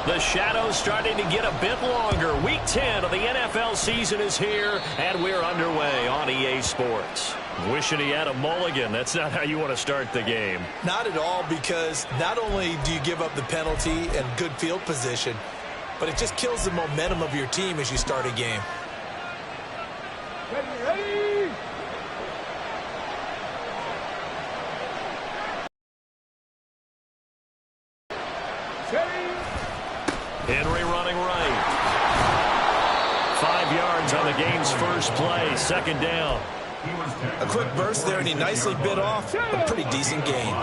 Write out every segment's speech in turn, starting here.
The shadow's starting to get a bit longer. Week 10 of the NFL season is here, and we're underway on EA Sports. Wishing he had a mulligan. That's not how you want to start the game. Not at all, because not only do you give up the penalty and good field position, but it just kills the momentum of your team as you start a game. Ready. Henry running right. 5 yards on the game's first play. Second down. A quick burst there, and he nicely bit off a pretty decent gain.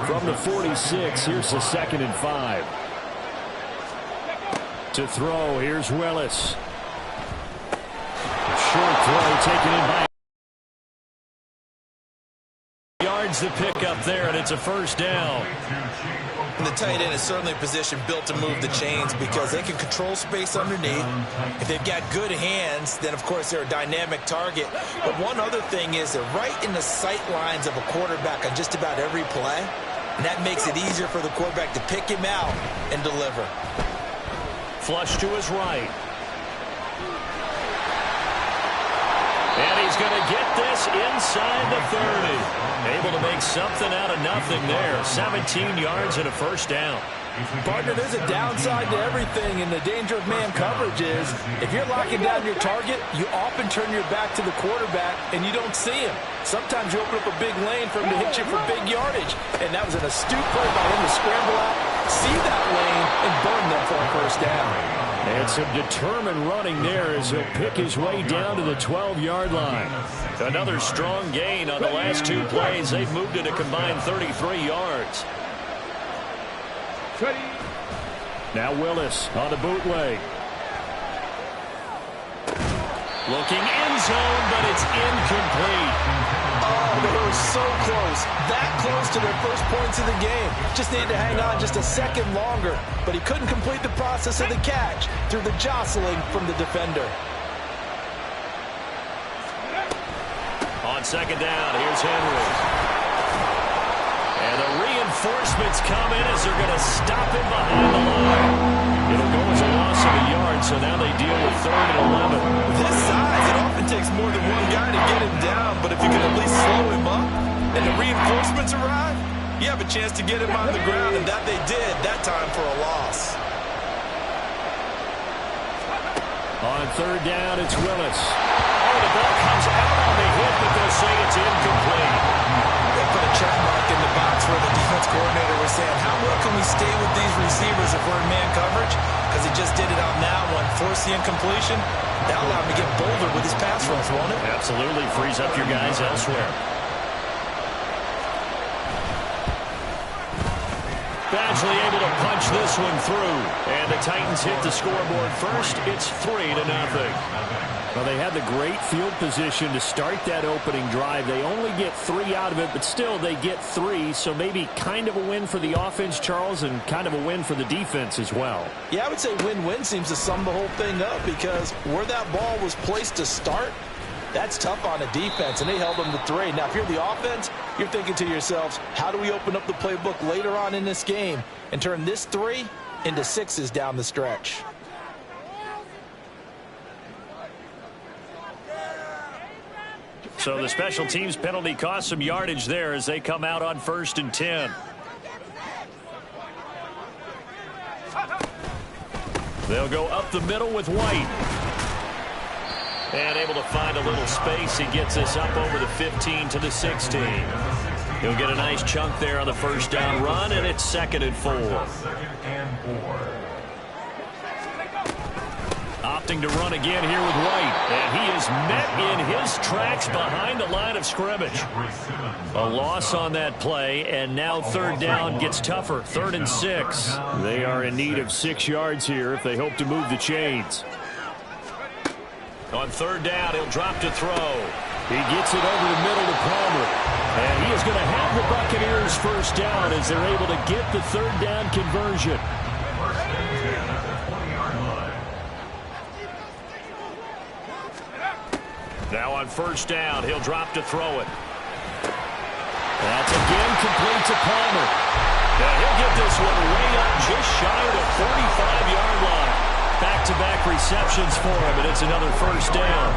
From the 46, here's the 2nd and 5. To throw, here's Willis. Short throw taken in by yards to pick up there, and it's a first down. And the tight end is certainly a position built to move the chains because they can control space underneath. If they've got good hands, then, of course, they're a dynamic target. But one other thing is they're right in the sight lines of a quarterback on just about every play, and that makes it easier for the quarterback to pick him out and deliver. Flush to his right. And he's going to get this inside the 30. Able to make something out of nothing there. 17 yards and a first down. Partner, there's a downside to everything, and the danger of man coverage is if you're locking down your target, you often turn your back to the quarterback and you don't see him. Sometimes you open up a big lane for him to hit you for big yardage, and that was an astute play by him to scramble out, see that lane, and burn them for a first down. And some determined running there as he'll pick his way down to the 12-yard line. Another strong gain on the last 2 plays. They've moved it a combined 33 yards. Now Willis on the bootleg. Looking end zone, but it's incomplete. Oh, they were so close. That close to their first points of the game. Just needed to hang on just a second longer, but he couldn't complete the process of the catch through the jostling from the defender. On second down, here's Henry. And the reinforcements come in as they're going to stop him behind the line. It'll go as a loss of a yard, so now they deal with 3rd and 11. This size, it often takes more than one guy to get him down, but if you can at least slow him up and the reinforcements arrive, you have a chance to get him on the ground, and that they did that time for a loss. On 3rd down, it's Willis. Oh, the ball comes out on the hit, but they'll say it's incomplete. They put a check mark in the box where the defense coordinator was saying, how well can we stay with these receivers if we're in man coverage? Because he just did it on that one, forced the incompletion. That allowed him to get bolder with his pass rush, won't it? Absolutely, frees up your guys elsewhere. Badgley able to punch this one through. And the Titans hit the scoreboard first. It's 3-0. Well, they had the great field position to start that opening drive. They only get 3 out of it, but still they get 3. So maybe kind of a win for the offense, Charles, and kind of a win for the defense as well. Yeah, I would say win-win seems to sum the whole thing up because where that ball was placed to start, that's tough on a defense, and they held them to 3. Now, if you're the offense, you're thinking to yourselves, how do we open up the playbook later on in this game and turn this 3 into 6s down the stretch? So the special teams penalty cost some yardage there as they come out on 1st and 10. They'll go up the middle with White. And able to find a little space. He gets this up over the 15 to the 16. He'll get a nice chunk there on the first down run, and it's 2nd and 4. Opting to run again here with White. And he is met in his tracks behind the line of scrimmage. A loss on that play, and now 3rd down gets tougher. 3rd and 6. They are in need of 6 yards here if they hope to move the chains. On 3rd down, he'll drop to throw. He gets it over the middle to Palmer. And he is going to have the Buccaneers first down as they're able to get the 3rd down conversion. Now on 1st down, he'll drop to throw it. That's again complete to Palmer. Now he'll get this one way up just shy of the 45 back-to-back receptions for him, and it's another first down.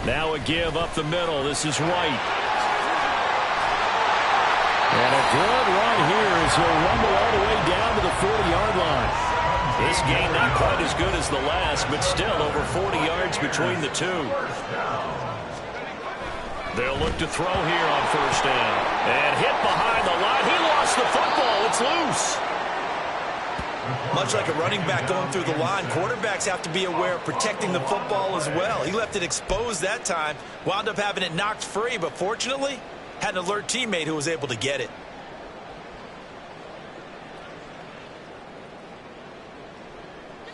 Now a give up the middle. This is White. And a good run here as he'll rumble all the way down to the 40-yard line. This game not quite as good as the last, but still over 40 yards between the two. They'll look to throw here on first down. And hit behind the line. He lost the football. It's loose. Much like a running back going through the line, quarterbacks have to be aware of protecting the football as well. He left it exposed that time, wound up having it knocked free, but fortunately, had an alert teammate who was able to get it.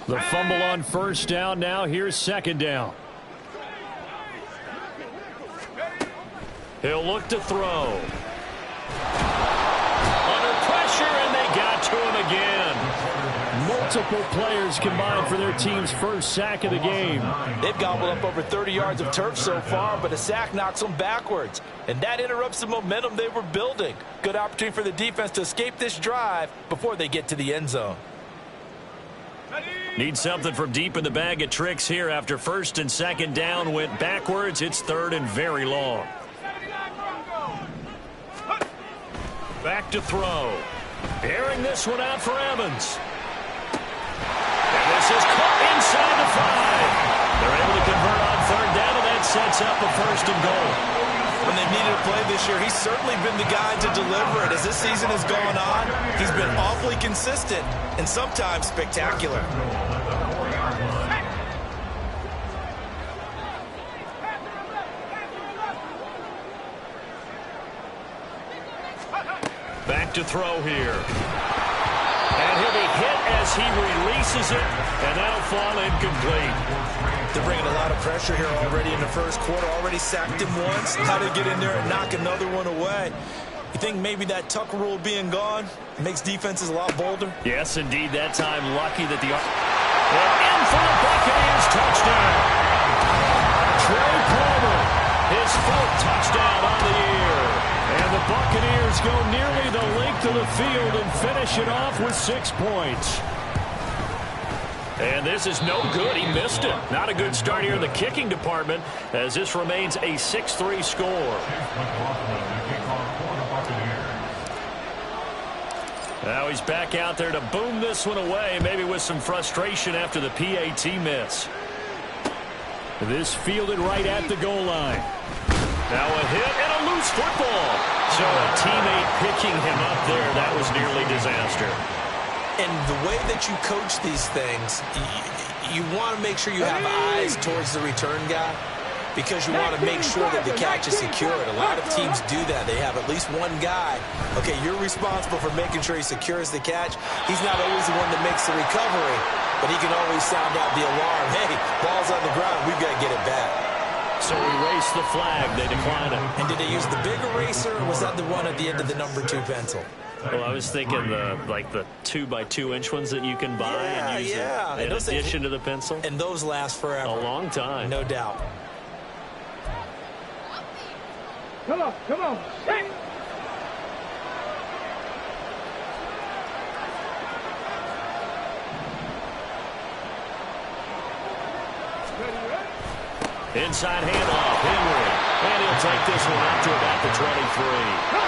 The fumble on first down. Now here's second down. He'll look to throw. Under pressure, and they got to him again. Multiple players combined for their team's first sack of the game. They've gobbled up over 30 yards of turf so far, but a sack knocks them backwards. And that interrupts the momentum they were building. Good opportunity for the defense to escape this drive before they get to the end zone. Need something from deep in the bag of tricks here after first and second down went backwards. It's third and very long. Back to throw. Airing this one out for Evans. And this is caught inside the 5. They're able to convert on third down, and that sets up a first and goal. When they needed a play this year, he's certainly been the guy to deliver it. As this season has gone on, he's been awfully consistent and sometimes spectacular. Back to throw here. And he'll be hit as he releases it, and that'll fall incomplete. They're bringing a lot of pressure here already in the first quarter. Already sacked him once. How to get in there and knock another one away. You think maybe that tuck rule being gone makes defenses a lot bolder? Yes, indeed. That time lucky that the... And in for the Buccaneers touchdown. Trey Palmer, his 4th touchdown on the year. And the Buccaneers go nearly the length of the field and finish it off with 6 points. And this is no good. He missed it. Not a good start here in the kicking department as this remains a 6-3 score. Now he's back out there to boom this one away, maybe with some frustration after the PAT miss. This fielded right at the goal line. Now a hit and a loose football. So a teammate picking him up there, that was nearly disaster. And the way that you coach these things, you want to make sure you have eyes towards the return guy because you want to make sure that the catch is secured. A lot of teams do that. They have at least one guy. Okay, you're responsible for making sure he secures the catch. He's not always the one that makes the recovery, but he can always sound out the alarm. Hey, ball's on the ground. We've got to get it back. So erase the flag. They decline it. And did they use the big eraser, or was that the one at the end of the number 2 pencil? Well, I was thinking the 2x2-inch ones that you can buy and use in addition to the pencil. And those last forever. A long time. No doubt. Come on, come on. Hey. Inside handoff, Henry. And he'll take this one out to about the 23.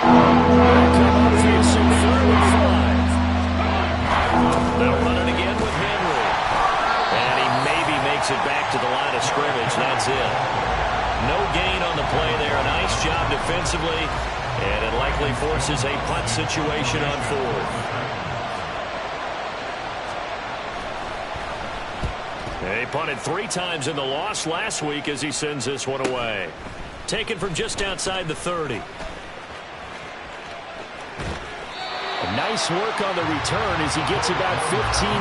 Come up facing 3rd and 5. They'll run it again with Henry. And he maybe makes it back to the line of scrimmage. That's it. No gain on the play there. A nice job defensively. And it likely forces a punt situation on 4th. He punted 3 times in the loss last week as he sends this one away. Taken from just outside the 30. Nice work on the return as he gets about 15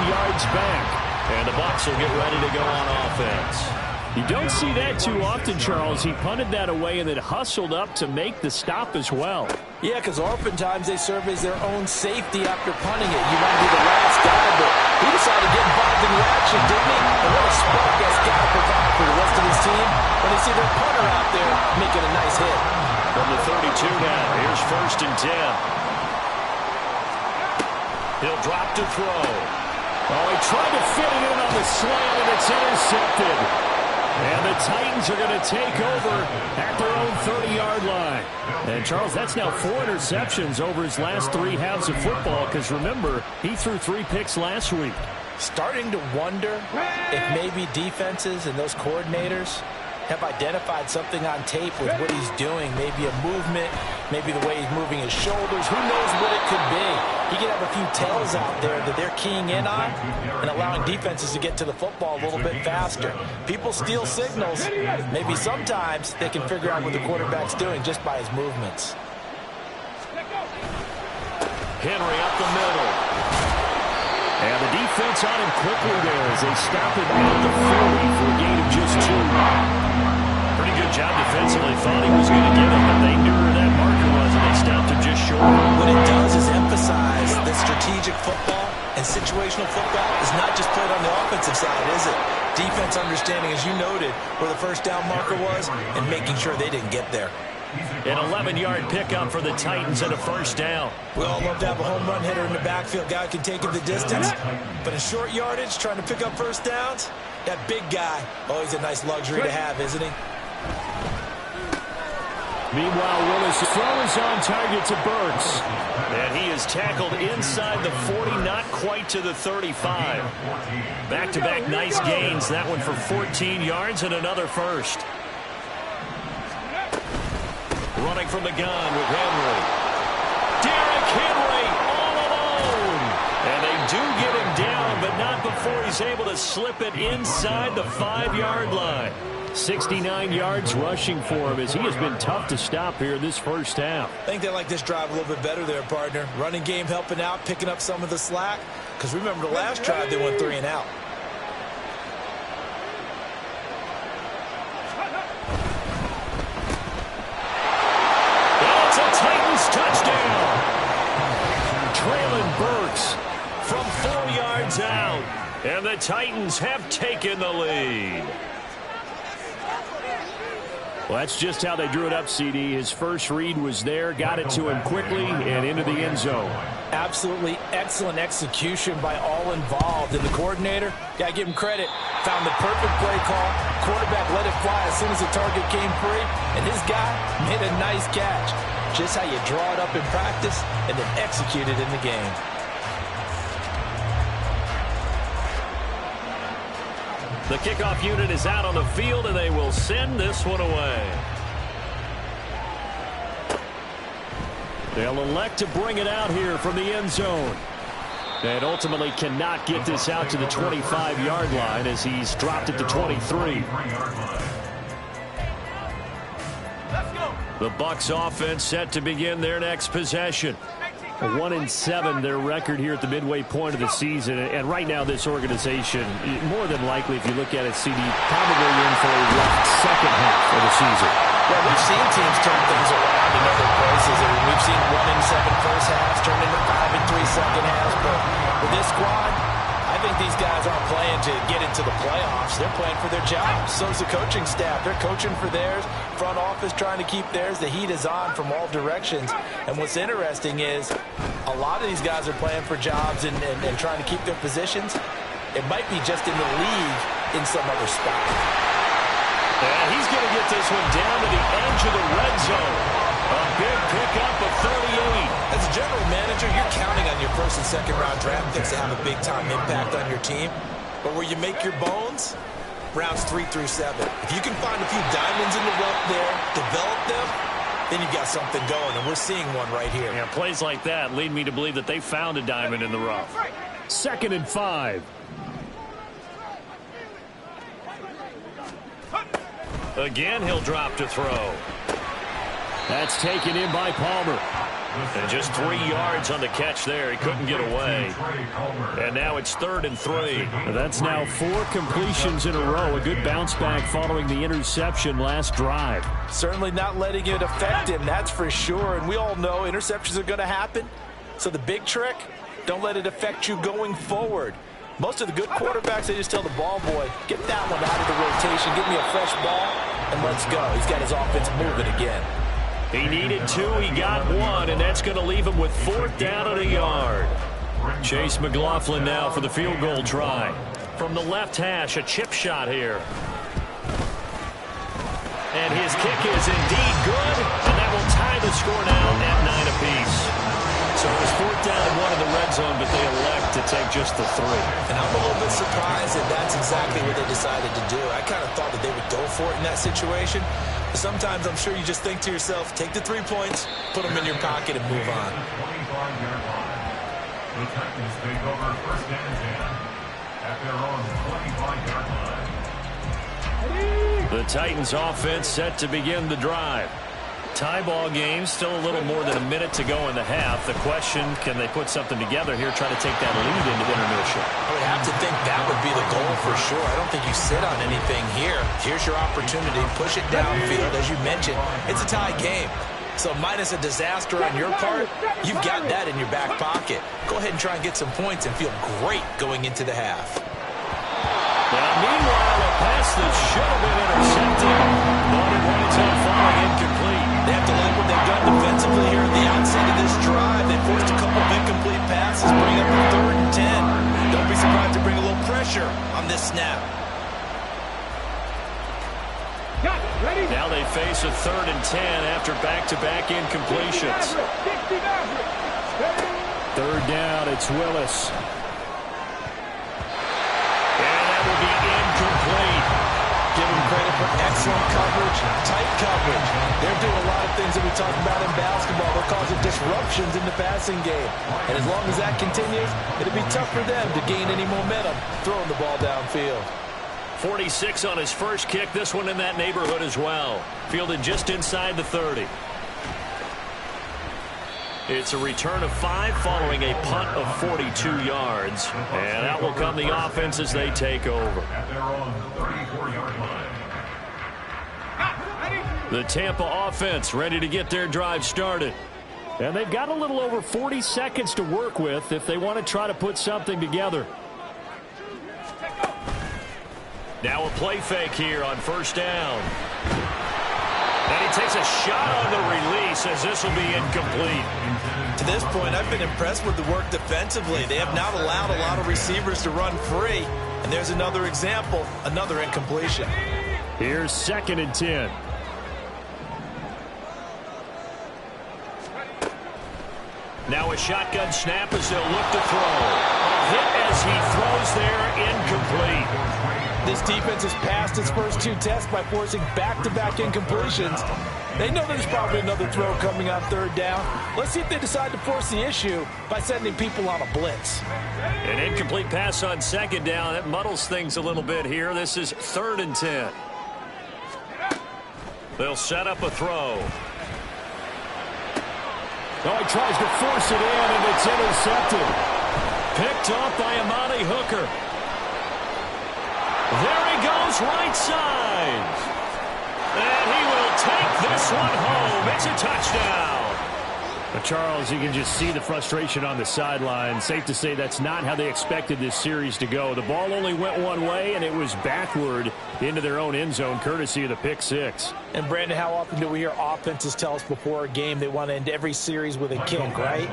yards back. And the Bucs will get ready to go on offense. You don't see that too often, Charles. He punted that away and then hustled up to make the stop as well. Yeah, because oftentimes they serve as their own safety after punting it. You want to be the last guy, but he decided to get involved in the action, didn't he? And what a spark that's got to provide for the rest of his team when they see their punter out there making a nice hit. From the 32 now, here's 1st and 10. He'll drop to throw. Oh, he tried to fit it in on the slant, and it's intercepted. And the Titans are going to take over at their own 30-yard line. And, Charles, that's now 4 interceptions over his last 3 halves of football, because, remember, he threw 3 picks last week. Starting to wonder if maybe defenses and those coordinators have identified something on tape with what he's doing. Maybe a movement, maybe the way he's moving his shoulders. Who knows what it could be? He could have a few tells out there that they're keying in on and allowing defenses to get to the football a little bit faster. People steal signals. Maybe sometimes they can figure out what the quarterback's doing just by his movements. Henry up the middle. And the defense on him quickly there as they stop him at the 40 for a gain of just 2. Pretty good job defensively. Thought he was going to get it, but they knew where that marker was, and they stopped him just short. What it does is emphasize that strategic football and situational football is not just played on the offensive side, is it? Defense understanding, as you noted, where the first down marker was and making sure they didn't get there. An 11-yard pickup for the Titans and a first down. We all love to have a home run hitter in the backfield. Guy can take it the distance. But in short yardage, trying to pick up first downs, that big guy, always a nice luxury to have, isn't he? Meanwhile, Willis' throw is on target to Burks. And he is tackled inside the 40, not quite to the 35. Back-to-back nice gains. That one for 14 yards and another first. Running from the gun with Henry. Derrick Henry all alone. And they do get him down, but not before he's able to slip it inside the 5-yard line. 69 yards rushing for him as he has been tough to stop here this first half. I think they like this drive a little bit better there, partner. Running game helping out, picking up some of the slack. Because remember the last drive, they went 3 and out. It's a Titans touchdown. Traylon Burks from 4 yards out. And the Titans have taken the lead. Well, that's just how they drew it up, CD. His first read was there, got it to him quickly, and into the end zone. Absolutely excellent execution by all involved. And the coordinator, got to give him credit, found the perfect play call. Quarterback let it fly as soon as the target came free, and his guy made a nice catch. Just how you draw it up in practice and then execute it in the game. The kickoff unit is out on the field, and they will send this one away. They'll elect to bring it out here from the end zone. And ultimately cannot get this out to the 25-yard line as he's dropped it to 23. The Bucs offense set to begin their next possession. 1-7 their record here at the midway point of the season, and right now this organization, more than likely, if you look at it, CD, probably in for a rough second half of the season. Yeah, we've seen teams turn things around in other places. I mean, we've seen 1-7 first halves turn into 5-3 second halves, but with this squad, I think these guys aren't playing to get into the playoffs. They're playing for their jobs. So is the coaching staff. They're coaching for theirs. Front office trying to keep theirs. The heat is on from all directions. And what's interesting is a lot of these guys are playing for jobs and trying to keep their positions. It might be just in the league in some other spot. And he's going to get this one down to the edge of the red zone. A big pickup of 38. As a general manager, you're counting on your first and second round draft picks to have a big-time impact on your team. But where you make your bones, rounds 3 through 7. If you can find a few diamonds in the rough there, develop them, then you've got something going, and we're seeing one right here. Yeah, plays like that lead me to believe that they found a diamond in the rough. 2nd and 5. Again, he'll drop to throw. That's taken in by Palmer. And just 3 yards on the catch there. He couldn't get away. And now it's 3rd and 3. That's now 4 completions in a row. A good bounce back following the interception last drive. Certainly not letting it affect him, that's for sure. And we all know interceptions are going to happen. So the big trick, don't let it affect you going forward. Most of the good quarterbacks, they just tell the ball boy, get that one out of the rotation, give me a fresh ball, and let's go. He's got his offense moving again. He needed 2, he got 1, and that's going to leave him with 4th down and a yard. Chase McLaughlin now for the field goal try. From the left hash, a chip shot here. And his kick is indeed good, and that will tie the score now at 9 apiece. So it was 4th down and 1 in the red zone, but they elect to take just the 3. And I'm a little bit surprised that that's exactly what they decided to do. I kind of thought that they would go for it in that situation. But sometimes I'm sure you just think to yourself, take the 3 points, put them in your pocket, and move on. The Titans take over 1st and 10 at their own 25-yard line. The Titans offense set to begin the drive. Tie ball game, still a little more than a minute to go in the half. The question, can they put something together here, try to take that lead into intermission? I would have to think that would be the goal for sure. I don't think you sit on anything here. Here's your opportunity. Push it downfield. As you mentioned, it's a tie game. So minus a disaster on your part, you've got that in your back pocket. Go ahead and try and get some points and feel great going into the half. Now, meanwhile, a pass that should have been intercepted. But it winds up falling incomplete. They have to like what they've done defensively here at the outset of this drive. They forced a couple of incomplete passes, bring up a 3rd and 10. Don't be surprised to bring a little pressure on this snap. Now they face a 3rd and 10 after back-to-back incompletions. 3rd down, it's Willis. And that will be incomplete. Give them credit for excellent coverage, tight coverage. They're doing a lot of things that we talk about in basketball. They're causing disruptions in the passing game. And as long as that continues, it'll be tough for them to gain any momentum throwing the ball downfield. 46 on his first kick. This one in that neighborhood as well. Fielded just inside the 30. It's a return of 5 following a punt of 42 yards. And that will come the offense as they take over. At their own 34-yard line. The Tampa offense ready to get their drive started. And they've got a little over 40 seconds to work with if they want to try to put something together. Now a play fake here on 1st down. And he takes a shot on the release as this will be incomplete. To this point, I've been impressed with the work defensively. They have not allowed a lot of receivers to run free. And there's another example, another incompletion. Here's 2nd and 10. Now a shotgun snap as they'll look to throw. A hit as he throws there, incomplete. This defense has passed its first 2 tests by forcing back-to-back incompletions. They know there's probably another throw coming on 3rd down. Let's see if they decide to force the issue by sending people on a blitz. An incomplete pass on 2nd down. That muddles things a little bit here. This is 3rd and 10. They'll set up a throw. Oh, he tries to force it in, and it's intercepted. Picked up by Amani Hooker. There he goes, right side. And he will take this one home. It's a touchdown. But Charles, you can just see the frustration on the sideline. Safe to say that's not how they expected this series to go. The ball only went one way, and it was backward into their own end zone, courtesy of the pick 6. And, Brandon, how often do we hear offenses tell us before a game they want to end every series with a kick, right?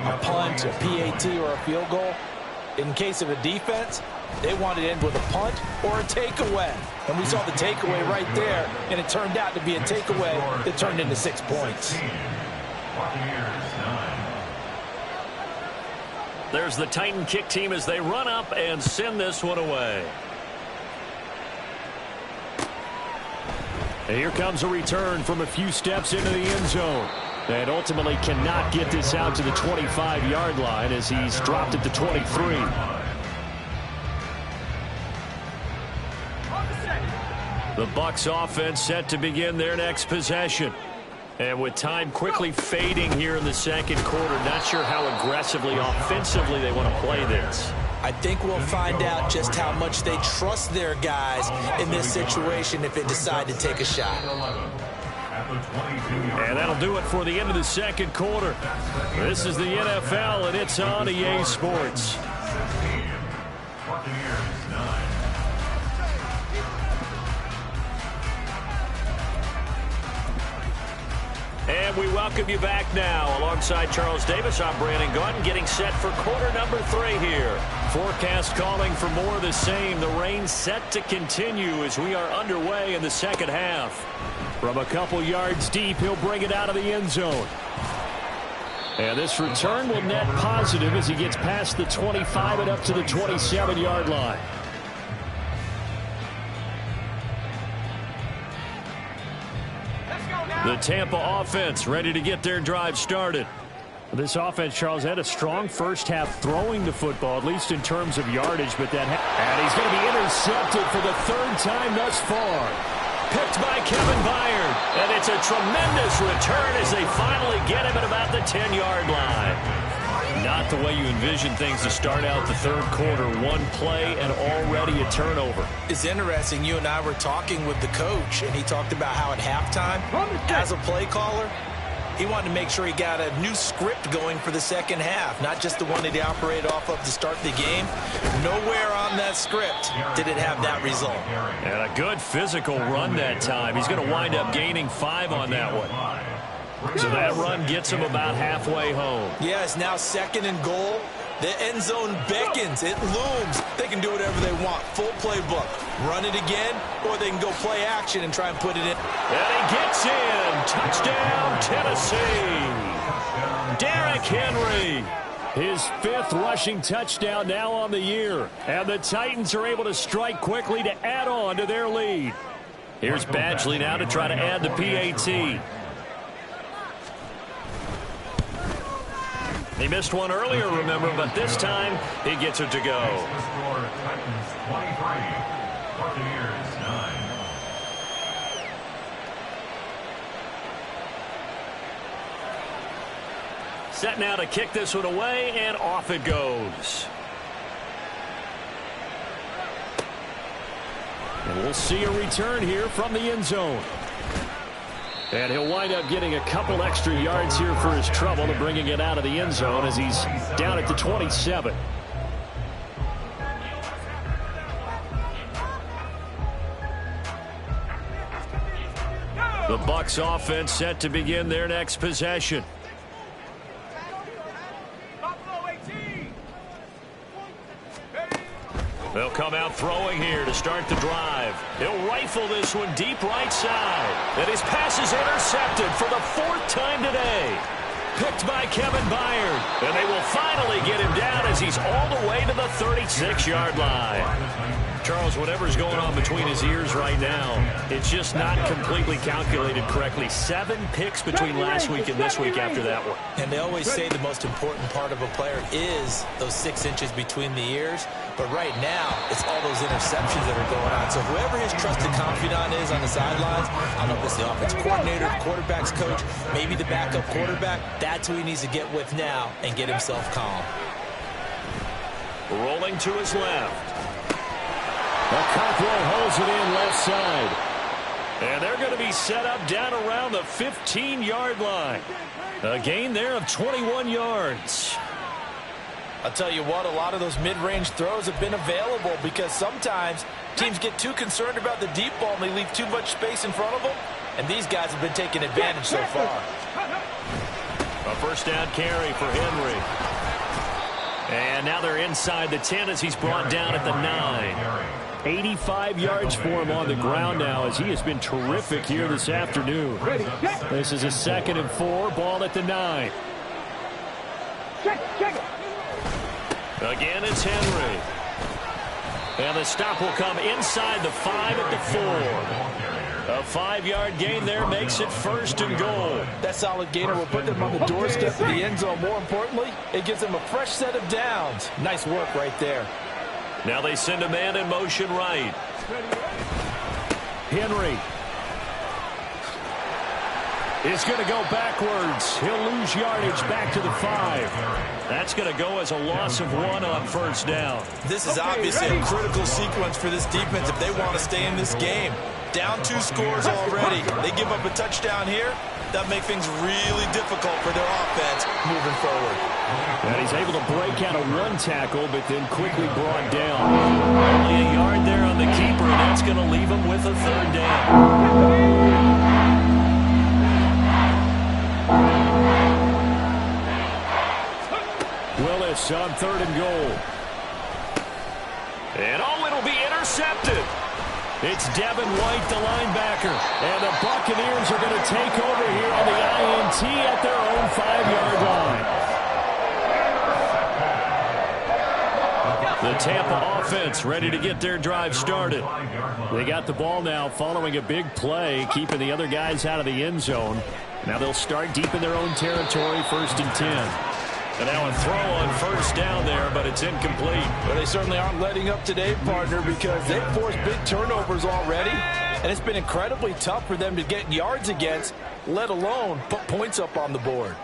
A punt, a PAT, or a field goal. In case of a defense, they want to end with a punt or a takeaway. And we saw the takeaway right there, and it turned out to be a takeaway that turned into 6 points. There's the Titan kick team as they run up and send this one away. And here comes a return from a few steps into the end zone. And ultimately cannot get this out to the 25-yard line as he's dropped at the 23. The Bucs offense set to begin their next possession. And with time quickly fading here in the 2nd quarter, not sure how aggressively, offensively they want to play this. I think we'll find out just how much they trust their guys in this situation if they decide to take a shot. And that'll do it for the end of the 2nd quarter. This is the NFL, and it's on EA Sports. And we welcome you back now. Alongside Charles Davis, I'm Brandon Gaudin, getting set for quarter number 3 here. Forecast calling for more of the same. The rain set to continue as we are underway in the second half. From a couple yards deep, he'll bring it out of the end zone. And this return will net positive as he gets past the 25 and up to the 27-yard line. The Tampa offense ready to get their drive started. This offense, Charles, had a strong first half throwing the football, at least in terms of yardage. And he's going to be intercepted for the 3rd time thus far. Picked by Kevin Byard. And it's a tremendous return as they finally get him at about the 10-yard line. Not the way you envision things to start out the 3rd quarter. One play and already a turnover. It's interesting. You and I were talking with the coach, and he talked about how at halftime, as a play caller, he wanted to make sure he got a new script going for the second half, not just the one that he operated off of to start the game. Nowhere on that script did it have that result. And a good physical run that time. He's going to wind up gaining 5 on that one. So that run gets him about halfway home. Yeah, it's now 2nd and goal. The end zone beckons. It looms. They can do whatever they want. Full playbook. Run it again, or they can go play action and try and put it in. And he gets in. Touchdown, Tennessee. Derrick Henry. His 5th rushing touchdown now on the year. And the Titans are able to strike quickly to add on to their lead. Here's Badgley now to try to add the PAT. He missed one earlier, remember, but this time he gets it to go. Titans 23, Buccaneers 9. Set now to kick this one away, and off it goes. And we'll see a return here from the end zone. And he'll wind up getting a couple extra yards here for his trouble to bringing it out of the end zone as he's down at the 27. The Bucs offense set to begin their next possession. They'll come out throwing here to start the drive. He'll rifle this one deep right side. And his pass is intercepted for the 4th time today. Picked by Kevin Byard. And they will finally get him down as he's all the way to the 36-yard line. Charles, whatever's going on between his ears right now, it's just not completely calculated correctly. 7 picks between last week and this week after that one. And they always say the most important part of a player is those 6 inches between the ears. But right now, it's all those interceptions that are going on. So whoever his trusted confidant is on the sidelines, I don't know if it's the offensive coordinator, the quarterback's coach, maybe the backup quarterback, that's who he needs to get with now and get himself calm. Rolling to his left. Cockrell holds it in left side. And they're going to be set up down around the 15-yard line. A gain there of 21 yards. I'll tell you what, a lot of those mid-range throws have been available because sometimes teams get too concerned about the deep ball and they leave too much space in front of them. And these guys have been taking advantage so far. A first down carry for Henry. And now they're inside the 10 as he's brought down at the 9. 85 yards for him on the ground now as he has been terrific here this afternoon. This is a 2nd and 4, ball at the 9. Check it. Again, it's Henry. And the stop will come inside the 5 at the 4. A 5-yard gain there makes it 1st and goal. That solid gainer will put them on the doorstep of the end zone. More importantly, it gives them a fresh set of downs. Nice work right there. Now they send a man in motion right. Henry is going to go backwards. He'll lose yardage back to the 5. That's going to go as a loss of 1 on first down. This is obviously a critical sequence for this defense if they want to stay in this game. Down 2 scores already. They give up a touchdown here. That make things really difficult for their offense moving forward. And he's able to break out of 1 tackle, but then quickly brought down. Only a yard there on the keeper, and that's going to leave him with a 3rd down. Willis on 3rd and goal. And it'll be intercepted. It's Devin White, the linebacker. And the Buccaneers are going to take over here on the INT at their own 5-yard line. The Tampa offense ready to get their drive started. They got the ball now following a big play, keeping the other guys out of the end zone. Now they'll start deep in their own territory, 1st and 10. And now a throw on 1st down there, but it's incomplete. But they certainly aren't letting up today, partner, because they've forced big turnovers already. And it's been incredibly tough for them to get yards against, let alone put points up on the board.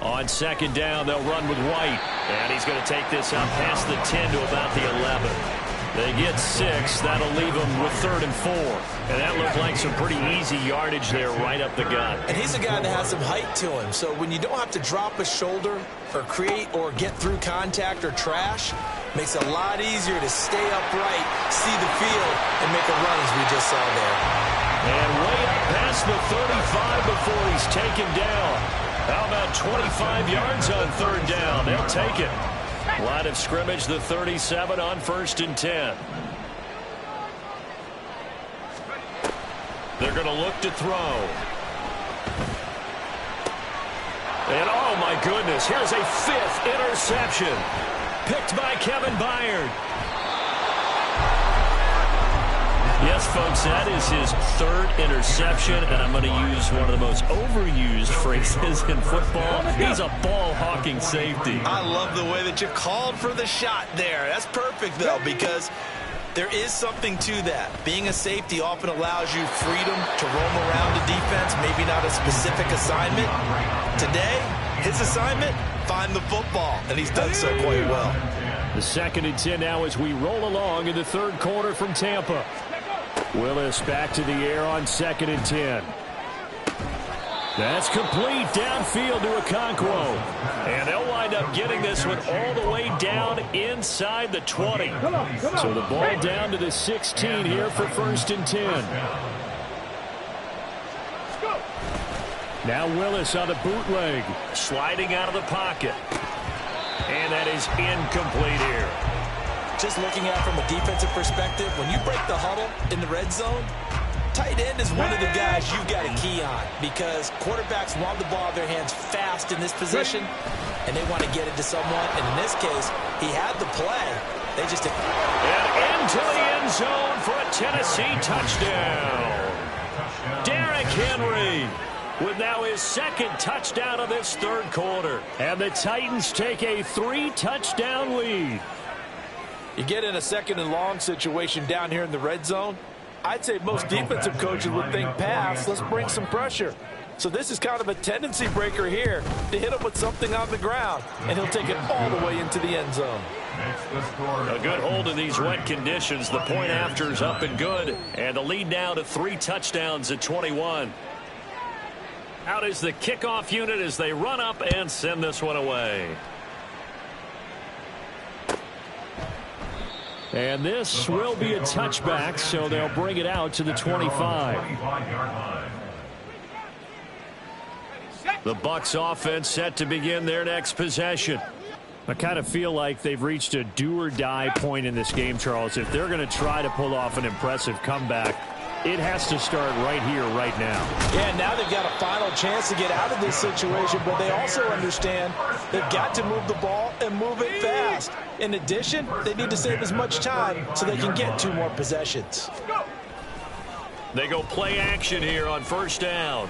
On 2nd down, they'll run with White. And he's going to take this up past the 10 to about the 11. They get 6. That'll leave them with 3rd and 4. And that looked like some pretty easy yardage there right up the gut. And he's a guy that has some height to him. So when you don't have to drop a shoulder or create or get through contact or trash, makes it a lot easier to stay upright, see the field, and make a run as we just saw there. And way up past the 35 before he's taken down. How about 25 yards on 3rd down? They'll take it. Line of scrimmage, the 37 on 1st and 10. They're going to look to throw. And oh my goodness, here's a 5th interception. Picked by Kevin Byard. Yes, folks, that is his 3rd interception, and I'm going to use one of the most overused phrases in football. He's a ball-hawking safety. I love the way that you called for the shot there. That's perfect, though, because there is something to that. Being a safety often allows you freedom to roam around the defense, maybe not a specific assignment. Today, his assignment, find the football, and he's done so quite well. The 2nd and 10 now as we roll along in the 3rd quarter from Tampa. Willis back to the air on 2nd and 10. That's complete downfield to Okonkwo. And they'll wind up getting this one all the way down inside the 20. So the ball down to the 16 here for 1st and 10. Now Willis on the bootleg. Sliding out of the pocket. And that is incomplete here. Just looking at it from a defensive perspective, when you break the huddle in the red zone, tight end is one of the guys you've got to key on because quarterbacks want the ball in their hands fast in this position, and they want to get it to someone. And in this case, he had the play. They just... And into the end zone for a Tennessee touchdown. Derrick Henry with now his 2nd touchdown of this 3rd quarter. And the Titans take a 3-touchdown lead. You get in a 2nd and long situation down here in the red zone, I'd say most defensive coaches would think pass, let's bring some pressure. So this is kind of a tendency breaker here to hit him with something on the ground, and he'll take it all the way into the end zone. A good hold in these wet conditions. The point after is up and good, and the lead now to 3 touchdowns at 21. Out is the kickoff unit as they run up and send this one away. And this will be a touchback, so they'll bring it out to the 25. The Bucs offense set to begin their next possession. I kind of feel like they've reached a do-or-die point in this game, Charles. If they're going to try to pull off an impressive comeback, it has to start right here, right now. Yeah, now they've got a final chance to get out of this situation, but they also understand they've got to move the ball and move it fast. In addition, they need to save as much time so they can get 2 more possessions. They go play action here on 1st down.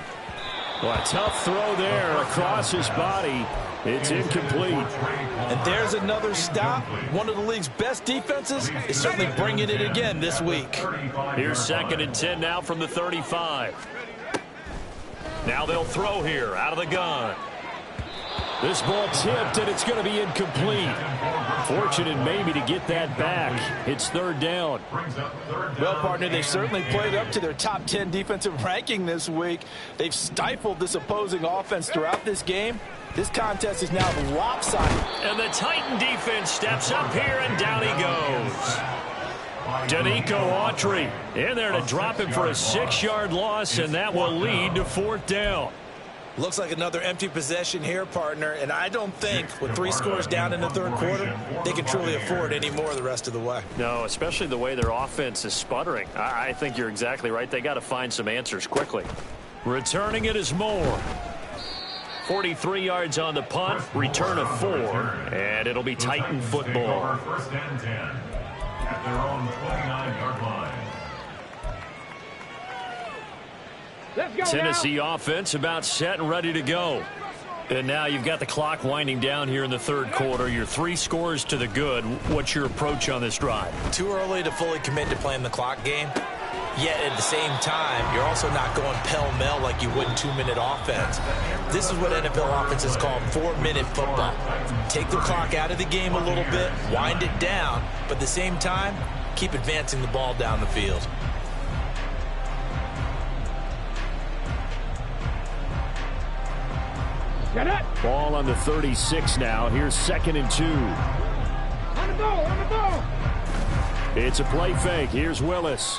Well, a tough throw there across his body. It's incomplete. And there's another stop. One of the league's best defenses is certainly bringing it again this week. Here's 2nd and 10 now from the 35. Now they'll throw here out of the gun. This ball tipped, and it's going to be incomplete. Fortunate maybe to get that back. It's 3rd down. Well, partner, they certainly played up to their top 10 defensive ranking this week. They've stifled this opposing offense throughout this game. This contest is now lopsided. And the Titan defense steps up here, and down he goes. Danico Autry in there to drop him for a 6-yard loss, and that will lead to 4th down. Looks like another empty possession here, partner, and I don't think with 3 scores down in the 3rd quarter, they can truly afford any more the rest of the way. No, especially the way their offense is sputtering. I think you're exactly right. They got to find some answers quickly. Returning it is Moore. 43 yards on the punt, return of 4, and it'll be Titan football. First and 10 at their own 29-yard line. Let's go Tennessee now. offense about set and ready to go. And now you've got the clock winding down here in the 3rd quarter. Your 3 scores to the good. What's your approach on this drive? Too early to fully commit to playing the clock game. Yet at the same time, you're also not going pell-mell like you would in 2-minute offense. This is what NFL offenses call 4-minute football. Take the clock out of the game a little bit, wind it down, but at the same time, keep advancing the ball down the field. Get it. Ball on the 36 now. Here's 2nd and 2. On the ball, on the ball. It's a play fake. Here's Willis.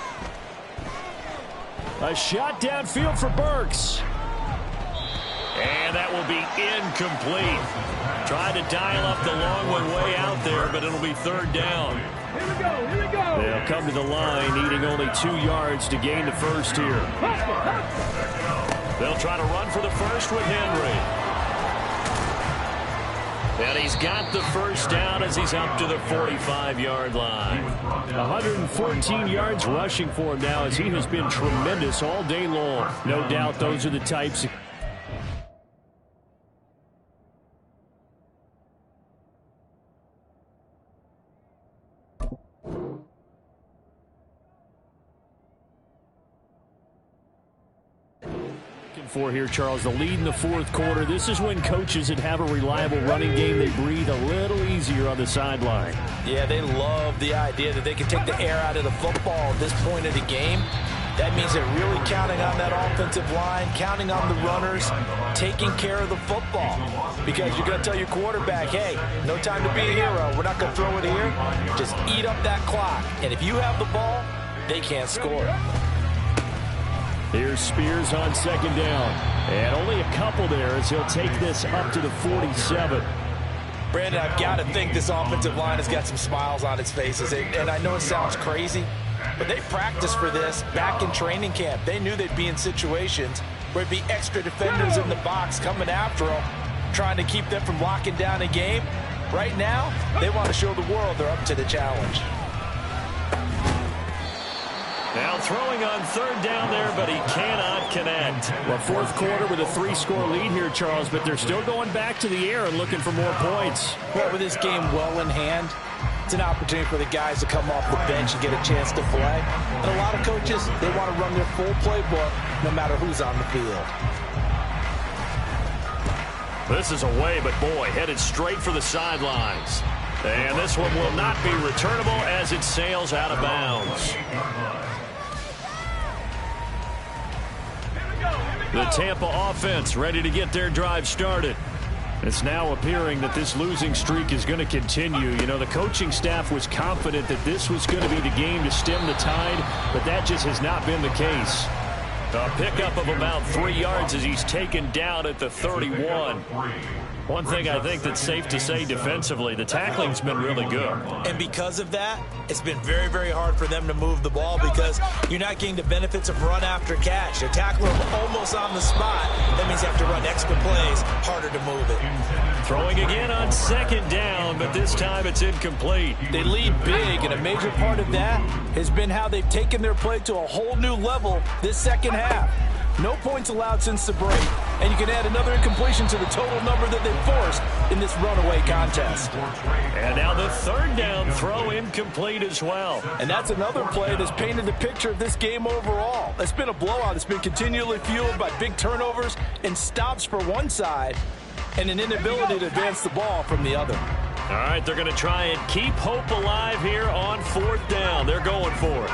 A shot downfield for Burks. And that will be incomplete. Tried to dial up the long one way out there, but it'll be 3rd down. Here we go, here we go. They'll come to the line, needing only 2 yards to gain the first here. They'll try to run for the first with Henry. And he's got the first down as he's up to the 45-yard line. 114 yards rushing for him now as he has been tremendous all day long. No doubt those are the types of... for here, Charles, the lead in the 4th quarter. This is when coaches that have a reliable running game, they breathe a little easier on the sideline. Yeah, they love the idea that they can take the air out of the football at this point of the game. That means they're really counting on that offensive line, counting on the runners, taking care of the football. Because you're going to tell your quarterback, hey, no time to be a hero. We're not going to throw it here. Just eat up that clock. And if you have the ball, they can't score. Here's Spears on 2nd down. And only a couple there as he'll take this up to the 47. Brandon, I've got to think this offensive line has got some smiles on its faces. And I know it sounds crazy, but they practiced for this back in training camp. They knew they'd be in situations where it'd be extra defenders in the box coming after them, trying to keep them from locking down a game. Right now, they want to show the world they're up to the challenge. Now throwing on 3rd down there, but he cannot connect. Well, 4th quarter with a 3-score lead here, Charles, but they're still going back to the air and looking for more points. Well, with this game well in hand, it's an opportunity for the guys to come off the bench and get a chance to play. And a lot of coaches, they want to run their full playbook no matter who's on the field. This is away, but boy, headed straight for the sidelines. And this one will not be returnable as it sails out of bounds. The Tampa offense ready to get their drive started. It's now appearing that this losing streak is going to continue. You know, the coaching staff was confident that this was going to be the game to stem the tide, but that just has not been the case. A pickup of about 3 yards as he's taken down at the 31. One thing I think that's safe to say defensively, the tackling's been really good. And because of that, it's been very, very hard for them to move the ball because you're not getting the benefits of run after catch. They're tackling almost on the spot. That means you have to run extra plays, harder to move it. Throwing again on 2nd down, but this time it's incomplete. They lead big, and a major part of that has been how they've taken their play to a whole new level this second half. No points allowed since the break, and you can add another incompletion to the total number that they've forced in this runaway contest. And now the 3rd down throw incomplete as well. And that's another play that's painted the picture of this game overall. It's been a blowout. It's been continually fueled by big turnovers and stops for one side and an inability to advance the ball from the other. All right, they're going to try and keep hope alive here on 4th down. They're going for it.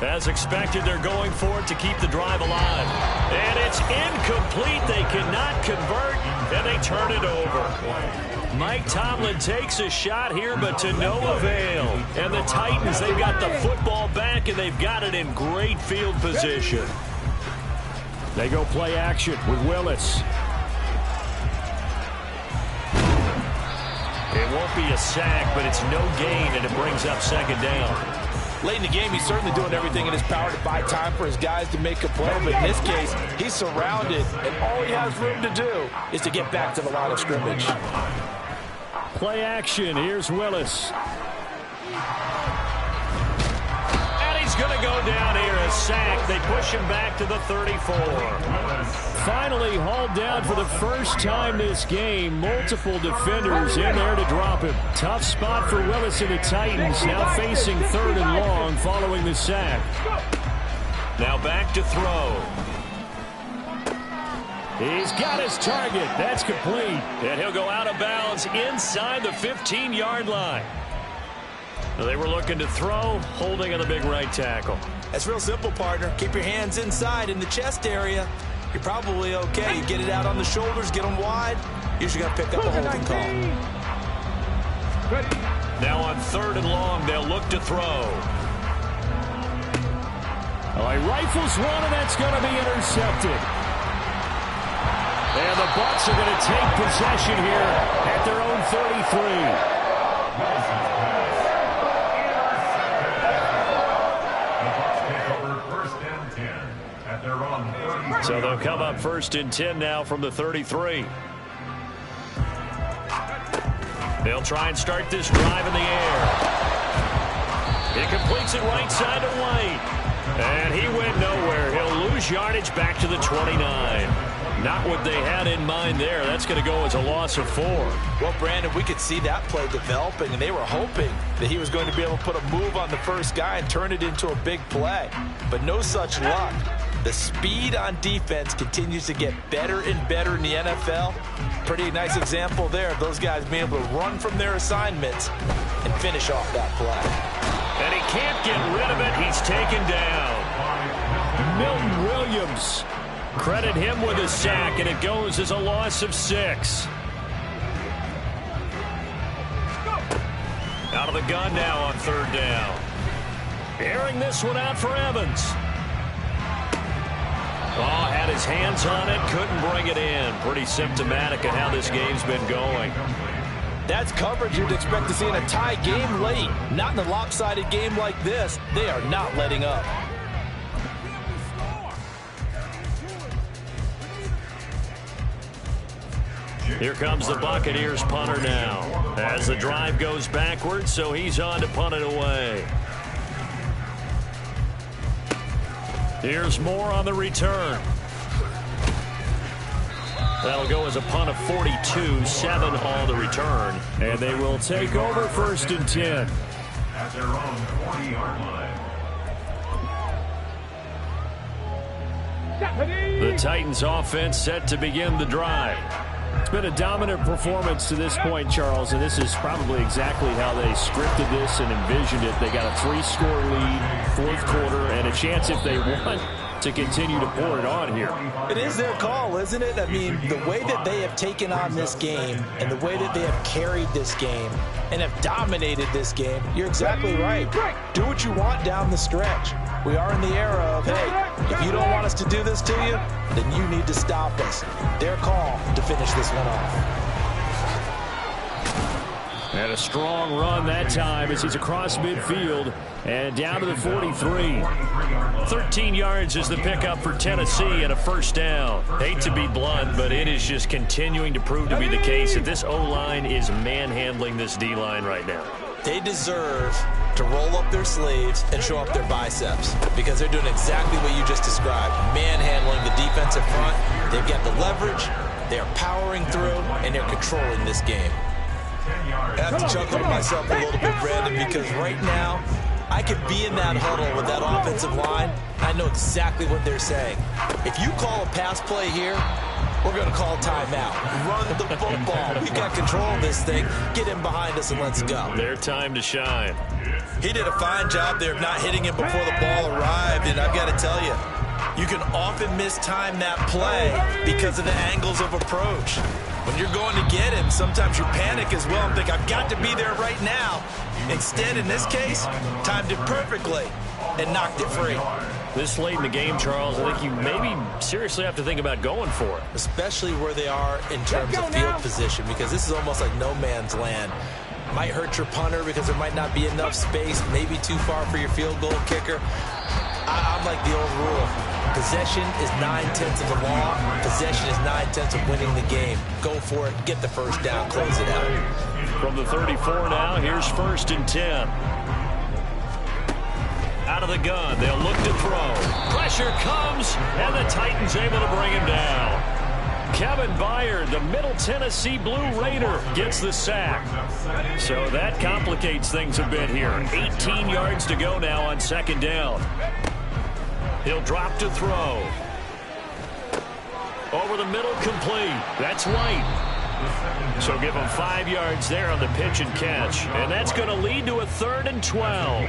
As expected, they're going for it to keep the drive alive. And it's incomplete. They cannot convert, and they turn it over. Mike Tomlin takes a shot here, but to no avail. And the Titans, they've got the football back, and they've got it in great field position. They go play action with Willis. It won't be a sack, but it's no gain, and it brings up second down. Late in the game, he's certainly doing everything in his power to buy time for his guys to make a play. But in this case, he's surrounded, and all he has room to do is to get back to the line of scrimmage. Play action. Here's Willis. And he's going to go down here. A sack. They push him back to the 34. Finally hauled down for the first time this game. Multiple defenders in there to drop him. Tough spot for Willis and the Titans. Now facing 3rd and long following the sack. Now back to throw. He's got his target. That's complete. And he'll go out of bounds inside the 15-yard line. They were looking to throw, holding on the big right tackle. That's real simple, partner. Keep your hands inside in the chest area. You're probably okay. You get it out on the shoulders, get them wide. Usually got to pick up a holding call. Now on 3rd and long, they'll look to throw. Oh, he rifles one, and that's going to be intercepted. And the Bucs are going to take possession here at their own 33. So they'll come up 1st and 10 now from the 33. They'll try and start this drive in the air. He completes it right side to White. And he went nowhere. He'll lose yardage back to the 29. Not what they had in mind there. That's going to go as a loss of 4. Well, Brandon, we could see that play developing, and they were hoping that he was going to be able to put a move on the first guy and turn it into a big play. But no such luck. The speed on defense continues to get better and better in the NFL. Pretty nice example there of those guys being able to run from their assignments and finish off that play. And he can't get rid of it. He's taken down. Milton Williams. Credit him with a sack, and it goes as a loss of 6. Out of the gun now on 3rd down. Airing this one out for Evans. Oh, had his hands on it, couldn't bring it in. Pretty symptomatic of how this game's been going. That's coverage you'd expect to see in a tie game late. Not in a lopsided game like this. They are not letting up. Here comes the Buccaneers punter now. As the drive goes backwards, so he's on to punt it away. Here's Moore on the return. That'll go as a punt of 42, 7 on the return. And they will take over 1st and 10. At their own 40-yard line. The Titans offense set to begin the drive. It's been a dominant performance to this point, Charles, and this is probably exactly how they scripted this and envisioned it. They got a 3-score lead, 4th quarter, and a chance if they want to continue to pour it on here. It is their call, isn't it? I mean, the way that they have taken on this game and the way that they have carried this game and have dominated this game, you're exactly right. Do what you want down the stretch. We are in the era of, hey, if you don't want us to do this to you, then you need to stop us. Their call to finish this one off. And a strong run that time as he's across midfield and down to the 43. 13 yards is the pickup for Tennessee and a 1st down. Hate to be blunt, but it is just continuing to prove to be the case that this O-line is manhandling this D-line right now. They deserve to roll up their sleeves and show up their biceps because they're doing exactly what you just described, manhandling the defensive front. They've got the leverage, they're powering through, and they're controlling this game. I have to chuckle to myself a little bit, Brandon, because right now I could be in that huddle with that offensive line. I know exactly what they're saying. If you call a pass play here, we're going to call timeout. Run the football. We've got control of this thing. Get in behind us and let's go. Their time to shine. He did a fine job there of not hitting him before the ball arrived, and I've got to tell you, you can often mistime that play because of the angles of approach. When you're going to get him, sometimes you panic as well and think, I've got to be there right now. Instead, in this case, timed it perfectly and knocked it free. This late in the game, Charles, I think you maybe seriously have to think about going for it. Especially where they are in terms of field position, because this is almost like no man's land. Might hurt your punter because there might not be enough space, maybe too far for your field goal kicker. I'm like the old rule. Possession is 9/10 of the law. Possession is 9/10 of winning the game. Go for it. Get the first down. Close it out. From the 34 now, here's 1st and 10. Out of the gun, they'll look to throw. Pressure comes, and the Titans able to bring him down. Kevin Byard, the Middle Tennessee Blue Raider, gets the sack. So that complicates things a bit here. 18 yards to go now on 2nd down. He'll drop to throw. Over the middle, complete. That's White. So give him 5 yards there on the pitch and catch. And that's going to lead to a 3rd and 12.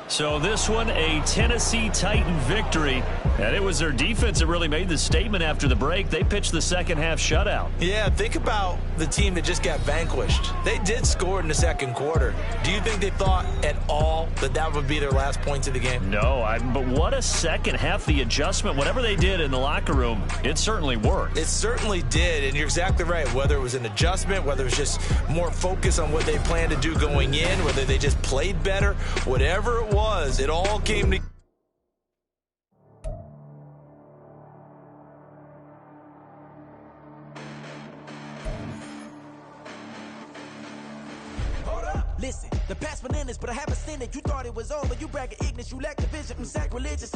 So this one, a Tennessee Titan victory. And it was their defense that really made the statement after the break. They pitched the second half shutout. Yeah, think about the team that just got vanquished. They did score in the 2nd quarter. Do you think they thought at all that that would be their last points of the game? No, but what a second half. The adjustment, whatever they did in the locker room, it certainly worked. It certainly did, and you're exactly right. Whether it was an adjustment, whether it was just more focus on what they planned to do going in, whether they just played better, whatever it was, it all came together. Listen, the past bananas, but I haven't seen it. You thought it was over. You bragging ignorance. You lack the vision from sacrilegious.